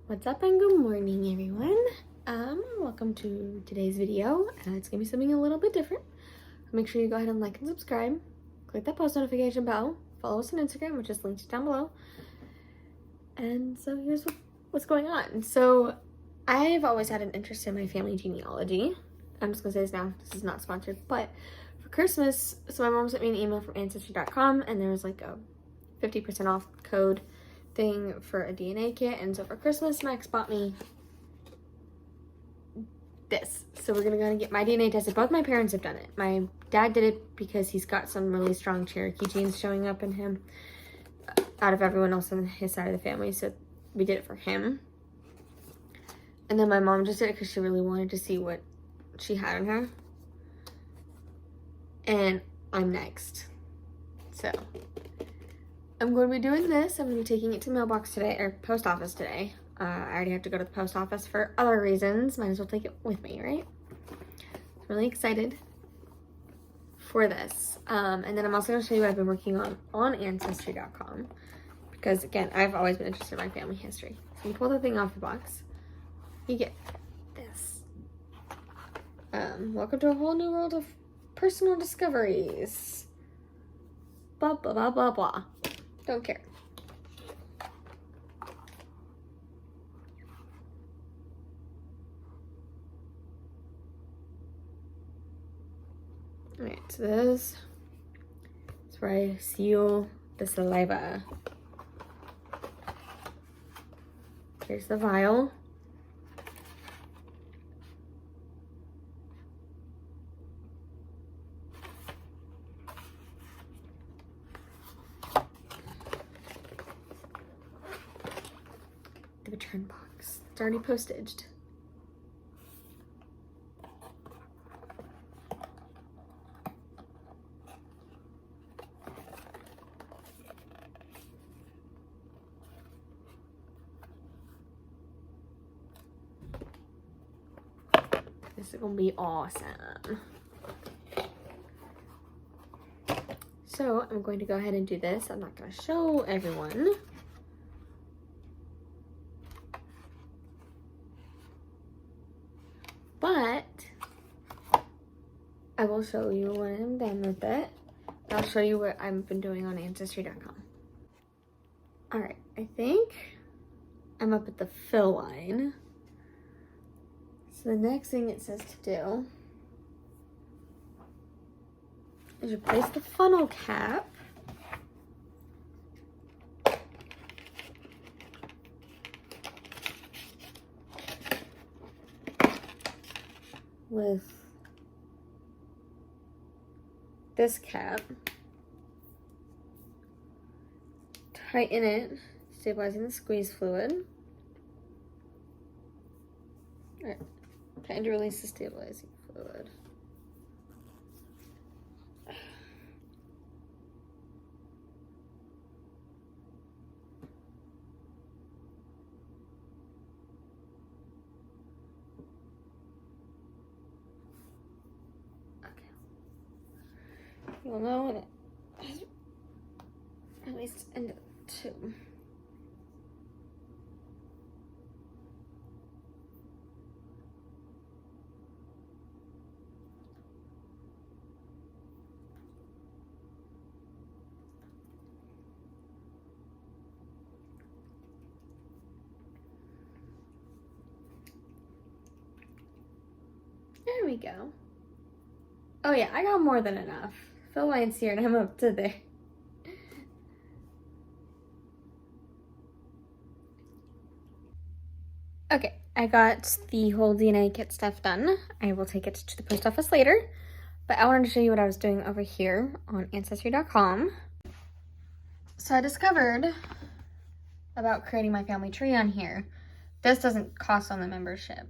What's up and good morning, everyone. Welcome to today's video. It's gonna be something a little bit different. Make sure you go ahead and like and subscribe. Click that post notification bell. Follow us on Instagram, which is linked down below. And so here's what's going on. So I've always had an interest in my family genealogy. I'm just gonna say this now. This is not sponsored, but for Christmas, so my mom sent me an email from Ancestry.com, and there was like a 50% off code thing for a DNA kit. And so for Christmas, Max bought me this. So we're gonna go and get my DNA tested. Both my parents have done it. My dad did it because he's got some really strong Cherokee genes showing up in him out of everyone else on his side of the family, so we did it for him. And then my mom just did it because she really wanted to see what she had in her. And I'm next. So I'm going to be doing this. I'm going to be taking it to mailbox today, or post office today. I already have to go to the post office for other reasons. Might as well take it with me, right? I'm really excited for this. And then I'm also going to show you what I've been working on Ancestry.com. Because, again, I've always been interested in my family history. So you pull the thing off the box. You get this. Welcome to a whole new world of personal discoveries. Blah, blah, blah, blah, blah. Don't care. Alright, so this is where I seal the saliva. Here's the vial. The return box. It's already postaged. This is gonna be awesome. So I'm going to go ahead and do this. I'm not gonna show everyone. But I will show you when I'm done with it. I'll show you what I've been doing on Ancestry.com. Alright, I think I'm up at the fill line. So the next thing it says to do is replace the funnel cap with this cap, tighten it, stabilizing the squeeze fluid. Alright, trying to release the stabilizing fluid. You'll know when it has released into the tube. There we go. Oh yeah, I got more than enough. Fill line's here and I'm up to there. Okay, I got the whole DNA kit stuff done. I will take it to the post office later, but I wanted to show you what I was doing over here on Ancestry.com. So I discovered about creating my family tree on here. This doesn't cost on the membership,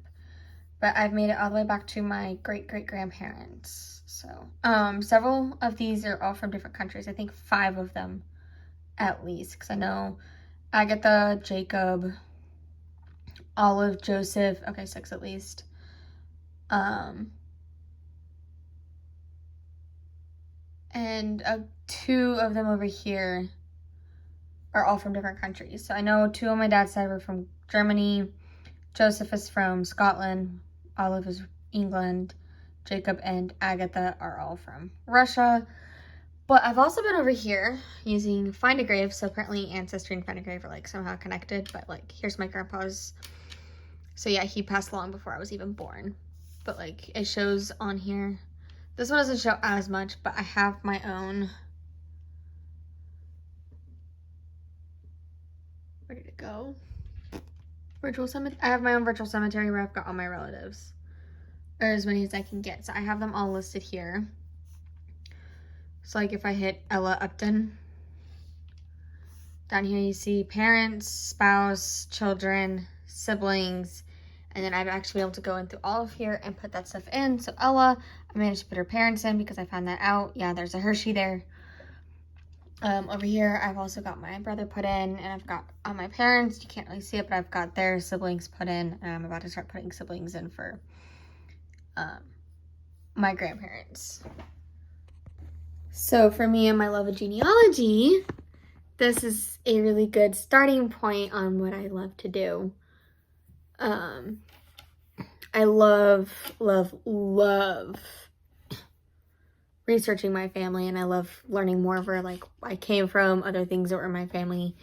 but I've made it all the way back to my great-great-grandparents. So, several of these are all from different countries. I think 5 of them at least, because I know Agatha, Jacob, Olive, Joseph, okay, 6 at least. And 2 of them over here are all from different countries. So I know 2 on my dad's side were from Germany, Joseph is from Scotland, Olive is England, Jacob and Agatha are all from Russia. But I've also been over here using Find a Grave. So apparently Ancestry and Find a Grave are like somehow connected. But like, here's my grandpa's. So yeah, he passed long before I was even born. But like, it shows on here. This one doesn't show as much, but I have my own. Where did it go? Virtual cemetery. I have my own virtual cemetery where I've got all my relatives. Or as many as I can get. So I have them all listed here. So like if I hit Ella Upton, down here you see parents, spouse, children, siblings, and then I've actually been able to go in through all of here and put that stuff in. So Ella, I managed to put her parents in because I found that out. Yeah, there's a Hershey there. Over here, I've also got my brother put in, and I've got my parents. You can't really see it, but I've got their siblings put in, and I'm about to start putting siblings in for my grandparents. So for me and my love of genealogy, this is a really good starting point on what I love to do. I love researching my family, and I love learning more of where like I came from, other things that were in my family.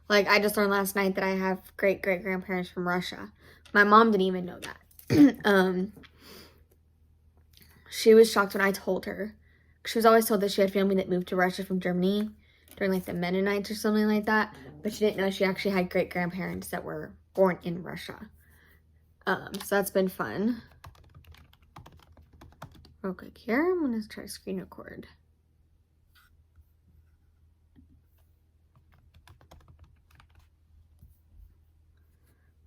Like I just learned last night that I have great-great-grandparents from Russia. My mom didn't even know that. She was shocked when I told her. She was always told that she had family that moved to Russia from Germany during like the Mennonites or something like that, but she didn't know she actually had great-grandparents that were born in Russia. So that's been fun. Real quick here, I'm gonna try to screen record.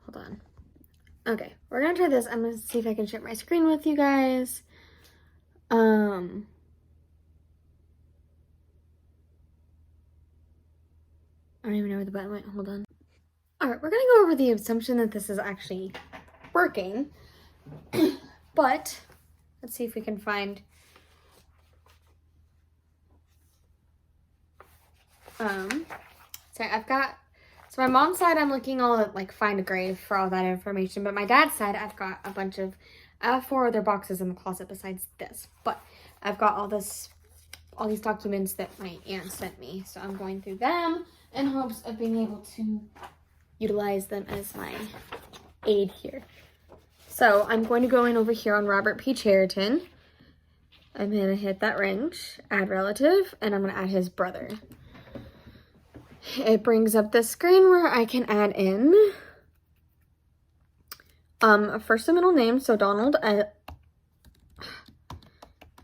Hold on. Okay, we're gonna try this. I'm gonna see if I can share my screen with you guys. I don't even know where the button went. Hold on. All right, we're gonna go over the assumption that this is actually working, but let's see if we can find so my mom's side, I'm looking all at like Find a Grave for all that information, but my dad's side, I've got a bunch of, I have 4 other boxes in the closet besides this, but I've got all these documents that my aunt sent me, so I'm going through them in hopes of being able to utilize them as my aid here. So I'm going to go in over here on Robert P. Cheriton. I'm going to hit that wrench, add relative, and I'm going to add his brother. It brings up this screen where I can add in a first and middle name. So Donald,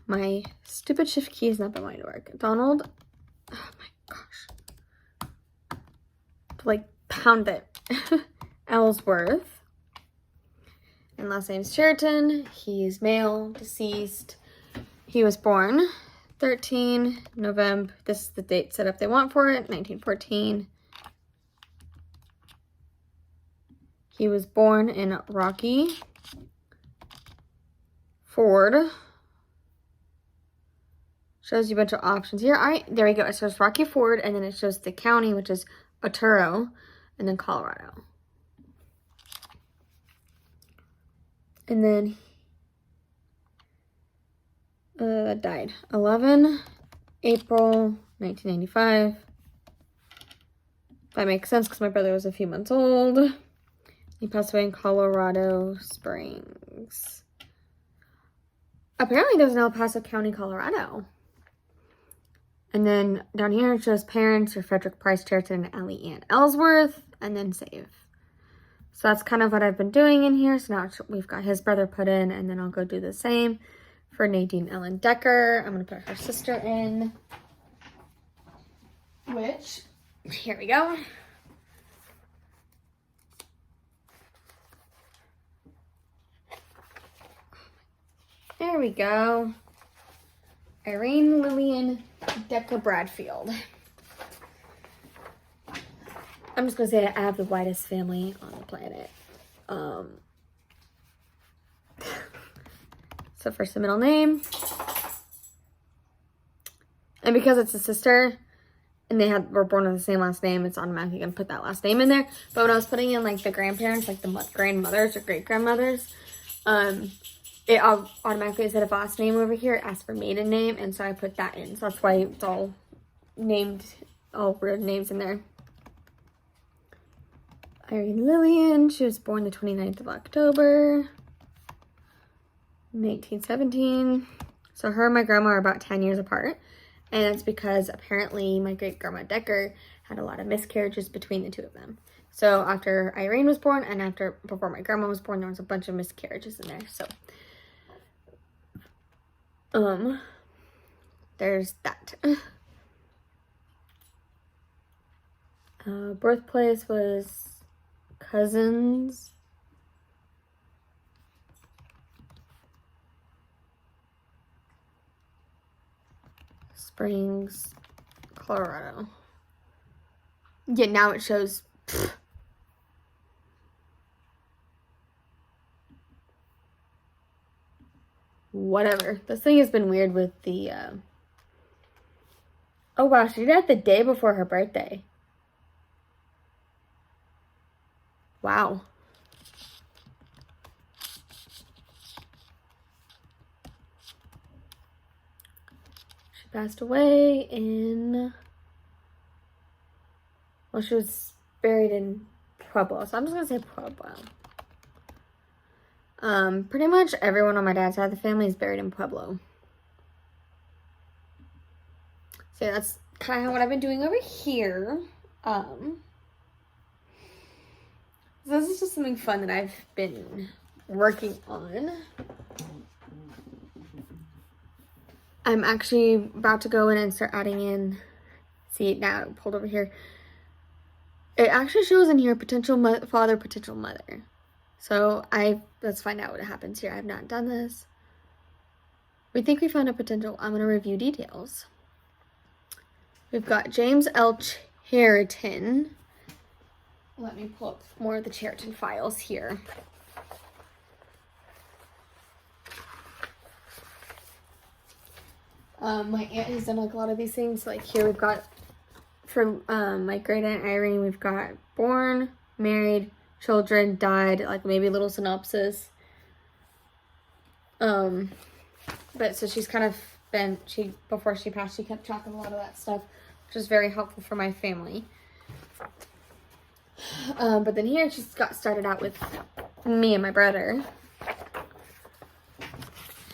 my stupid shift key has not been wanting to work. Donald, oh my gosh. Like pound it. Ellsworth. And last name's Cheriton. He's male, deceased. He was born 13 November. This is the date set up they want for it, 1914. He was born in Rocky Ford. Shows you a bunch of options here. There we go. It shows Rocky Ford, and then it shows the county, which is Otero, and then Colorado. And then died 11 April 1995. That makes sense because my brother was a few months old. He passed away in Colorado Springs. Apparently there's an El Paso County, Colorado. And then down here it shows parents are Frederick Price Cheriton and Ellie Ann Ellsworth, and then save. So that's kind of what I've been doing in here. So now we've got his brother put in, and then I'll go do the same for Nadine Ellen Decker. I'm going to put her sister in, which, here we go. There we go. Irene Lillian Decker Bradfield. I'm just going to say I have the widest family on the planet. So first and middle name. And because it's a sister, and they were born with the same last name, it's automatically going to put that last name in there. But when I was putting in, like, the grandparents, like the grandmothers or great-grandmothers, it automatically, instead of last name over here, it asked for maiden name, and so I put that in. So that's why it's all named, all weird names in there. Irene Lillian, she was born the 29th of October, 1917. So her and my grandma are about 10 years apart. And that's because apparently my great-grandma Decker had a lot of miscarriages between the two of them. So after Irene was born and before my grandma was born, there was a bunch of miscarriages in there. So, there's that. Birthplace was Cousins. Springs, Colorado. Yeah, now it shows. Whatever. This thing has been weird with the, Oh, wow. She died the day before her birthday. Wow. She passed away in... Well, she was buried in Pueblo. So I'm just going to say Pueblo. Pretty much everyone on my dad's side of the family is buried in Pueblo. So yeah, that's kind of what I've been doing over here. So this is just something fun that I've been working on. I'm actually about to go in and start adding in, see now pulled over here. It actually shows in here potential father, potential mother. So let's find out what happens here. I have not done this. We think we found a potential. I'm going to review details. We've got James L. Cheriton. Let me pull up more of the Cheriton files here. My aunt has done like a lot of these things. Like here we've got, for my great aunt Irene, we've got born, married, children, died, like maybe a little synopsis. But so she's kind of been, before she passed, she kept track of a lot of that stuff, which is very helpful for my family. But then here she's got started out with me and my brother.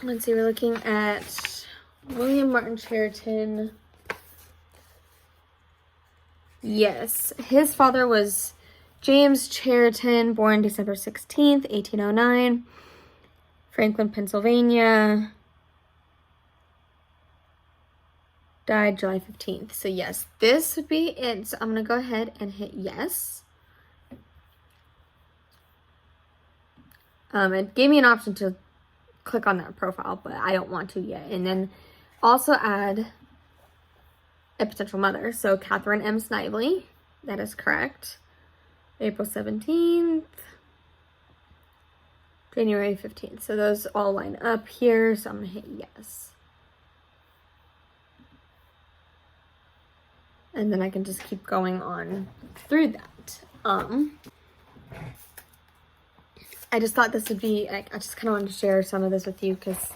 Let's see, we're looking at William Martin Cheriton. Yes, his father was James Cheriton, born December 16th, 1809, Franklin, Pennsylvania. Died July 15th. So yes, this would be it. So I'm going to go ahead and hit yes. It gave me an option to click on that profile, but I don't want to yet. And then also add a potential mother. So Catherine M. Snively. That is correct. April 17th. January 15th. So those all line up here. So I'm going to hit yes. And then I can just keep going on through that. I just thought this would be, I just kind of wanted to share some of this with you because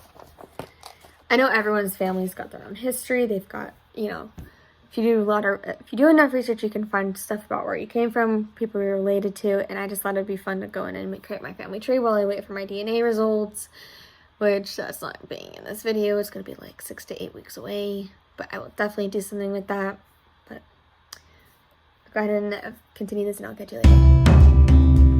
I know everyone's family's got their own history. They've got, you know, if you do enough research, you can find stuff about where you came from, people you're related to, and I just thought it'd be fun to go in and create my family tree while I wait for my DNA results, which that's not being in this video. It's going to be like 6 to 8 weeks away, but I will definitely do something with that. But go ahead and continue this and I'll catch you later.